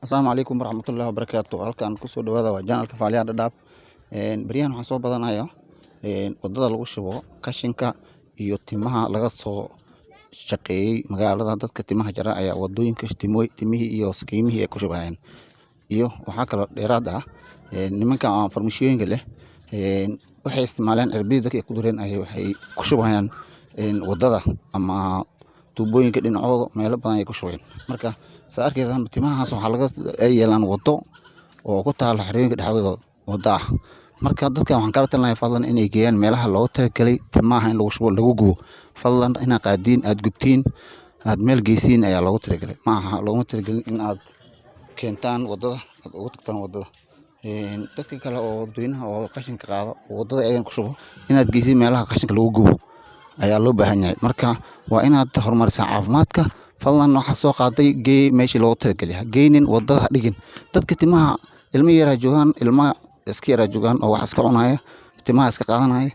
Asalaamu calaykum waraxmatullaahi wabarakaatu. Halkaan ku soo dhawaada waa janalka Faaliyaha Dhadhaab. Baryahan waxaan soo badanayo wadada lagu shubo qashinka iyo timaha laga soo shaqeeyay magaalada. Dadka timaha jara ayaa wadooyinka timihii iyo skiimihii ay ku shubayaan. Iyo waxaa kaloo dheeraad ah nimanka aan farmashooyinka leh waxay isticmaalaan cirbada dadka ay ku dureen waxay ku shubayaan wadada ama tuubooyinka dhinacooda meelo badan ay ku shubeen. Marka saa arkaysan timahaas waxaa laga yeelan wado oo ku taala xarooyinka dhexdooda wada ah. Marka dadka waxaan kala talinayaa fadlan inay geeyaan meelaha loogu talagalay timaha in lagu shubo lagu gubo. Fadlan inaad qaadiin aad gubtiin aad meel geysiin ayaa loogu talagalay. Ma aha looguma talagalin in aad keentaan wadada aad ugu tagtaan wadada. Dadka kale oo dadweynaha oo qashinka qaado wadada ayaan ku shubo inaad geysiin meelaha qashinka lagu gubo ayaa loo baahan yahay. Marka waa inaad horumarisaa caafimaadka. Fadlan waxa soo qaaday geey meeshii loogu talagalay geynin wadada ha dhigin. Dadka timaha ilmo yar joogan ilma iska yar joogan oo wax iska cunaya timaha iska qaadanaya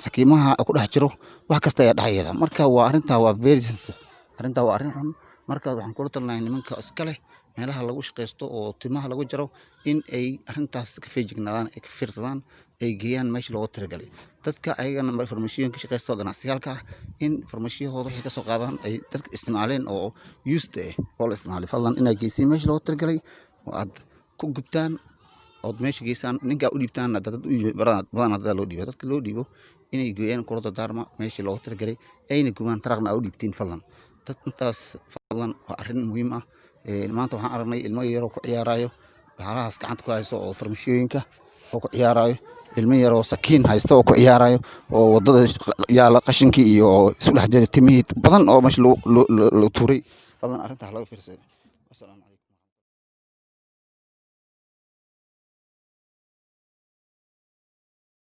sakiimaha ku dhex jiro wax kasta ayaa dhacaya. Marka waa arrinta waa very sensitive. Arrinta waa arrin xun. Marka waxaan kula talinayaa nimanka iska leh meelaha lagu shaqeysto oo timaha lagu jaro in ay arrintaas ka feejignaadaan ay ka fiirsadaan ay geeyaan meeshii loogu talagalay. Dadka ayagana farmashooyinka shaqeysto ganacsiyaalka in farmashiyahooda waxay ka soo qaadaan ay dadka isticmaaleen oo used oo la isticmaalay. Fadlan inaad geysiin meeshii loogu talagalay oo aad ku gubtaan oo meesha geysaan ninka u dhiibtaan dad u badan dad loo dhiibo dadka loo dhiibo inay geeyaan kurada daarma meeshii loogu talagalay ayna gubaan taraqna u dhiibtiin fadlan. Dad intaas fadlan waa arrin muhiim ah. Maanta waxaan aragnay ilmo yar oo ku ciyaarayo bahalahaas gacanta ku haysto oo farmashooyinka oo ku ciyaarayo ilmo yar oo sakiin haysto oo ku ciyaarayo oo wadada yaala qashinkii iyo isu dhex jira timihii badan oo meesha loo tuuray. Fadlan arrinta laga fiirsado. Assalaamu calaykum.